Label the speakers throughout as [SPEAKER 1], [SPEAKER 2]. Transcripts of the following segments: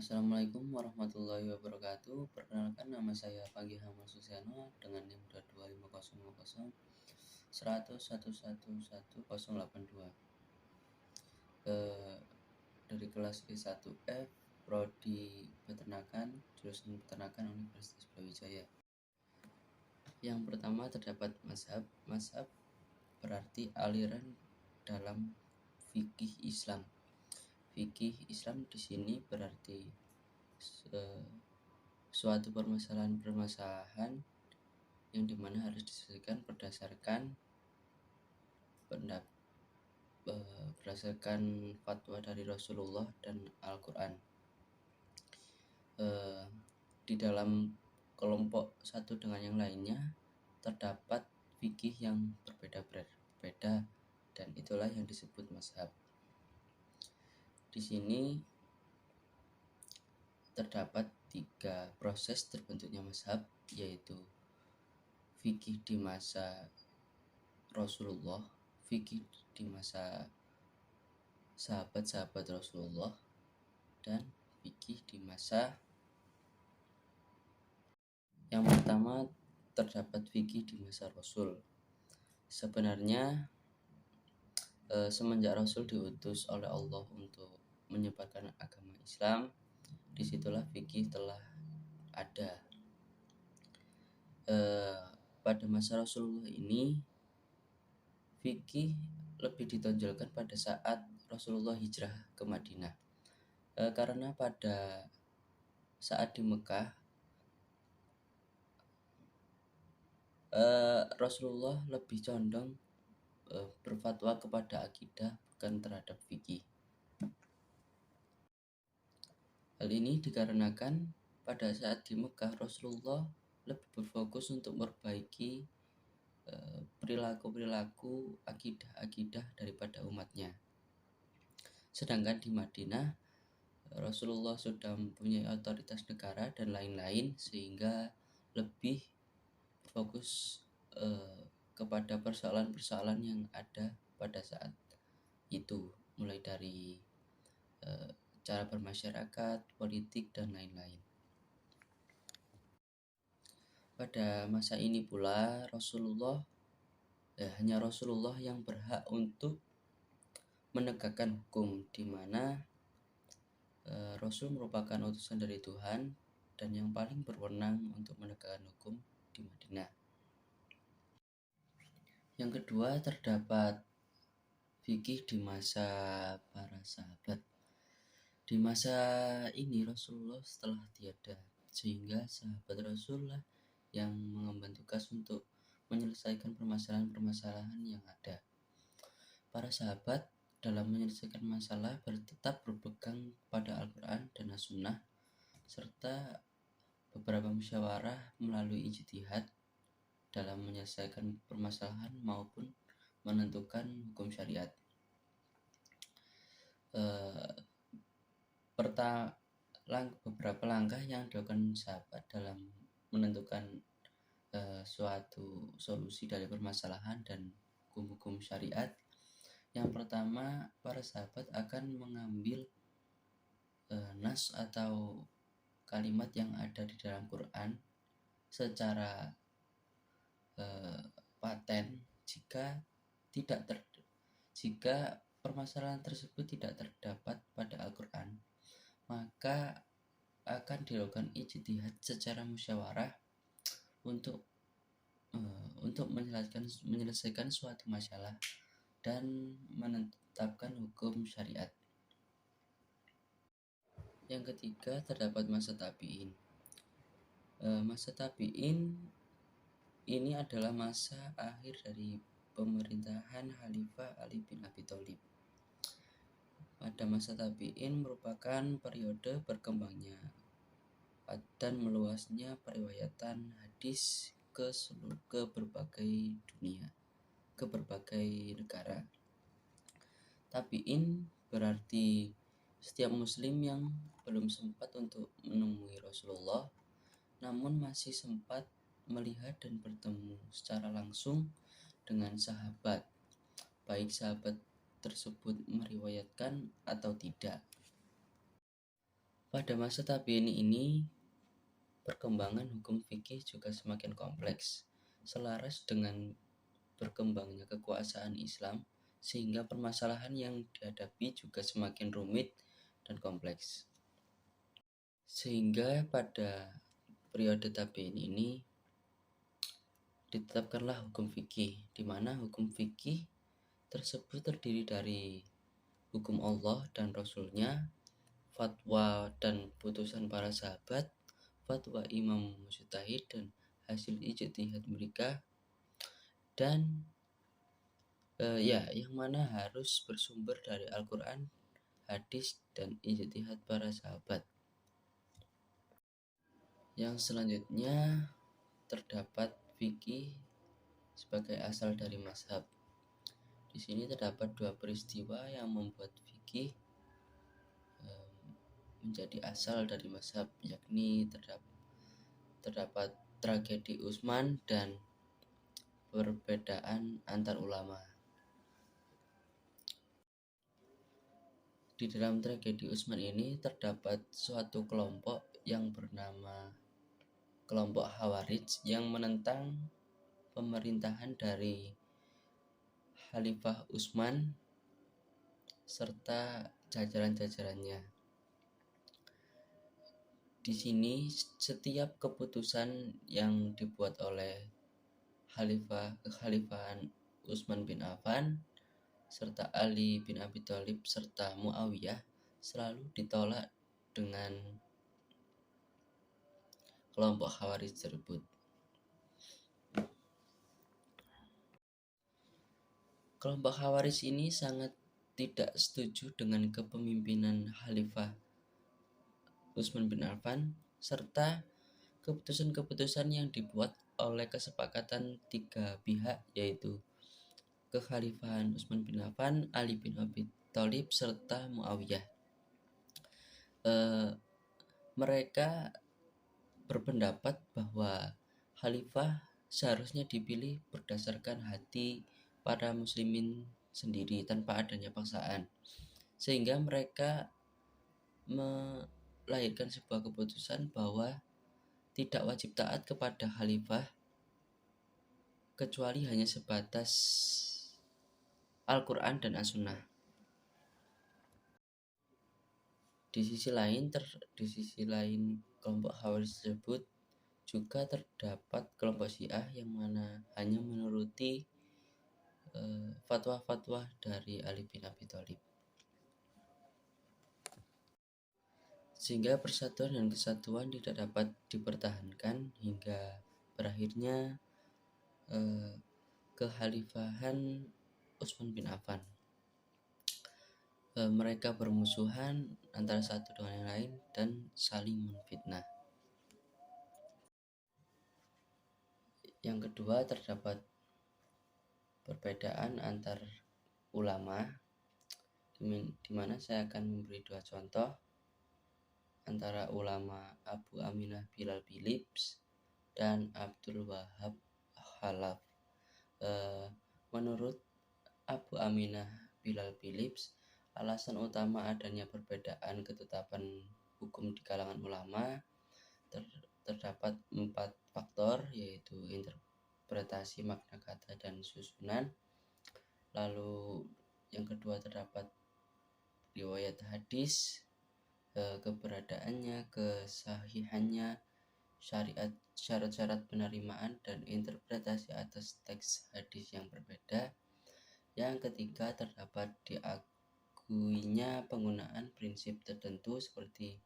[SPEAKER 1] Assalamualaikum warahmatullahi wabarakatuh. Perkenalkan, nama saya Pagi Hamal Suseno dengan NIM 22550 100111082 dari kelas G1F Prodi Peternakan, jurusan Peternakan Universitas Brawijaya. Yang pertama terdapat mazhab. Mazhab berarti aliran dalam fikih Islam. Fikih Islam di sini berarti suatu permasalahan yang dimana harus diselesaikan berdasarkan fatwa dari Rasulullah dan Al-Quran. Di dalam kelompok satu dengan yang lainnya terdapat fikih yang berbeda dan itulah yang disebut mazhab. Di sini terdapat 3 proses terbentuknya mazhab, yaitu fikih di masa Rasulullah, fikih di masa sahabat-sahabat Rasulullah, dan fikih di masa yang pertama terdapat fikih di masa Rasul. Sebenarnya semenjak Rasul diutus oleh Allah untuk menyebarkan agama Islam, disitulah fikih telah ada. Pada masa Rasulullah ini fikih lebih ditonjolkan pada saat Rasulullah hijrah ke Madinah, karena pada saat di Mekah Rasulullah lebih condong berfatwa kepada akidah, bukan terhadap fikih. Hal ini dikarenakan pada saat di Mekah Rasulullah lebih berfokus untuk memperbaiki perilaku akidah daripada umatnya. Sedangkan di Madinah Rasulullah sudah mempunyai otoritas negara dan lain-lain, sehingga lebih fokus kepada persoalan-persoalan yang ada pada saat itu, mulai dari cara bermasyarakat, politik, dan lain-lain. Pada masa ini pula hanya Rasulullah yang berhak untuk menegakkan hukum, di mana Rasul merupakan utusan dari Tuhan dan yang paling berwenang untuk menegakkan hukum di Madinah. Yang kedua terdapat fikih di masa para sahabat. Di masa ini Rasulullah telah tiada, sehingga sahabat Rasulullah yang mengemban tugas untuk menyelesaikan permasalahan-permasalahan yang ada. Para sahabat dalam menyelesaikan masalah tetap berpegang pada Al-Quran dan As-Sunnah, serta beberapa musyawarah melalui ijtihad dalam menyelesaikan permasalahan maupun menentukan hukum syariat. Beberapa langkah yang dilakukan sahabat dalam menentukan suatu solusi dari permasalahan dan hukum-hukum syariat. Yang pertama, para sahabat akan mengambil nas atau kalimat yang ada di dalam Quran secara paten. Jika permasalahan tersebut tidak terdapat pada Al-Quran, maka akan dilakukan ijtihad secara musyawarah untuk menyelesaikan suatu masalah dan menetapkan hukum syariat. Yang ketiga terdapat masa tabi'in. Masa tabi'in ini adalah masa akhir dari pemerintahan Khalifah Ali bin Abi Thalib. Pada masa tabi'in merupakan periode berkembangnya dan meluasnya periwayatan hadis ke berbagai negara. Tabi'in berarti setiap muslim yang belum sempat untuk menemui Rasulullah, namun masih sempat melihat dan bertemu secara langsung dengan sahabat, baik sahabat tersebut meriwayatkan atau tidak. Pada masa tabi'in ini, perkembangan hukum fikih juga semakin kompleks, selaras dengan berkembangnya kekuasaan Islam, sehingga permasalahan yang dihadapi juga semakin rumit dan kompleks. Sehingga pada periode tabi'in ini ditetapkanlah hukum fikih, di mana hukum fikih tersebut terdiri dari hukum Allah dan Rasul-Nya, fatwa dan putusan para sahabat, fatwa imam mujtahid dan hasil ijtihad mereka, dan yang mana harus bersumber dari Al-Quran, hadis, dan ijtihad para sahabat. Yang selanjutnya terdapat fikih sebagai asal dari mazhab. Di sini terdapat dua peristiwa yang membuat fikih menjadi asal dari mazhab, yakni terdapat tragedi Utsman dan perbedaan antar ulama. Di dalam tragedi Utsman ini terdapat suatu kelompok yang bernama kelompok Khawarij yang menentang pemerintahan dari Khalifah Utsman serta jajaran-jajarannya. Di sini setiap keputusan yang dibuat oleh kekhalifahan Utsman bin Affan serta Ali bin Abi Thalib serta Muawiyah selalu ditolak dengan kelompok Khawarij tersebut. Kelompok Khawarij ini sangat tidak setuju dengan kepemimpinan Khalifah Utsman bin Affan serta keputusan-keputusan yang dibuat oleh kesepakatan tiga pihak, yaitu kekhalifahan Utsman bin Affan, Ali bin Abi Thalib serta Muawiyah. Mereka berpendapat bahwa khalifah seharusnya dipilih berdasarkan hati para muslimin sendiri tanpa adanya paksaan, sehingga mereka melahirkan sebuah keputusan bahwa tidak wajib taat kepada khalifah kecuali hanya sebatas Al-Quran dan As-Sunnah. Di sisi lain kelompok Khawarij tersebut juga terdapat kelompok Syiah yang mana hanya menuruti fatwa-fatwa dari Ali bin Abi Thalib. Sehingga persatuan dan kesatuan tidak dapat dipertahankan hingga berakhirnya kekhalifahan Utsman bin Affan. Mereka bermusuhan antara satu dengan yang lain dan saling menfitnah. Yang kedua, terdapat perbedaan antar ulama, di mana saya akan memberi dua contoh antara ulama Abu Aminah Bilal Philips dan Abdul Wahab Khalaf. Menurut Abu Aminah Bilal Philips, alasan utama adanya perbedaan ketetapan hukum di kalangan ulama terdapat 4 faktor, yaitu interpretasi makna kata dan susunan. Lalu yang kedua terdapat riwayat hadis, keberadaannya, kesahihannya, syarat-syarat penerimaan, dan interpretasi atas teks hadis yang berbeda. Yang ketiga terdapat diakuinya penggunaan prinsip tertentu seperti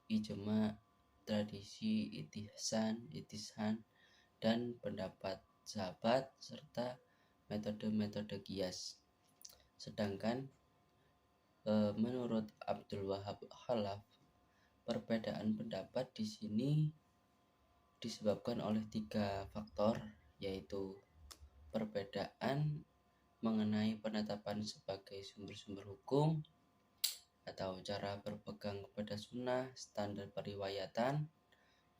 [SPEAKER 1] ijma, tradisi, itihsan, dan pendapat sahabat serta metode-metode qiyas. Sedangkan menurut Abdul Wahab Khalaf, perbedaan pendapat di sini disebabkan oleh 3 faktor, yaitu perbedaan mengenai penetapan sebagai sumber-sumber hukum atau cara berpegang kepada sunnah, standar periwayatan,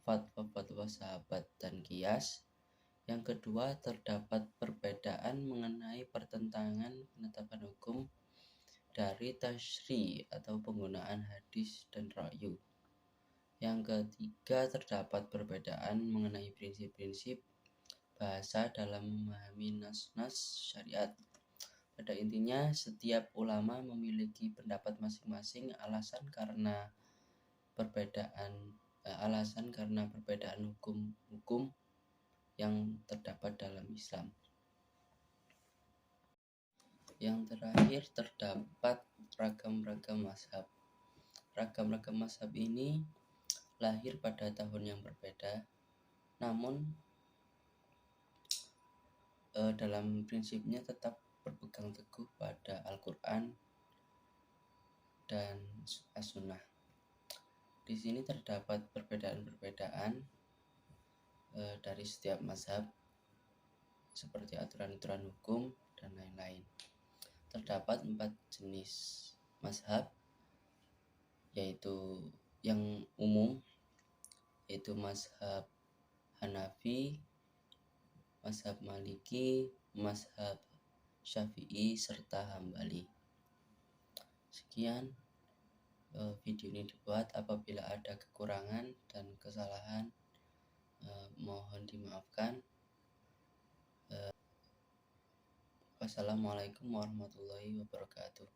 [SPEAKER 1] fatwa-fatwa sahabat, dan qiyas. Yang kedua, terdapat perbedaan mengenai pertentangan penetapan hukum dari tasyri' atau penggunaan hadis dan ra'yu. Yang ketiga, terdapat perbedaan mengenai prinsip-prinsip bahasa dalam memahami nas-nas syariat. Pada intinya, setiap ulama memiliki pendapat masing-masing alasan karena perbedaan hukum yang terdapat dalam Islam. Yang terakhir, terdapat ragam-ragam mazhab. Ragam-ragam mazhab ini lahir pada tahun yang berbeda, namun dalam prinsipnya tetap berpegang teguh pada Al-Quran dan As-Sunnah. Di sini terdapat perbedaan-perbedaan dari setiap mazhab, seperti aturan-aturan hukum dan lain-lain. Terdapat 4 jenis mazhab, yaitu yang umum, yaitu mazhab Hanafi, mazhab Maliki, mazhab Syafi'i, serta Hambali. Sekian video ini dibuat. Apabila ada kekurangan dan kesalahan, mohon dimaafkan. Wassalamualaikum warahmatullahi wabarakatuh.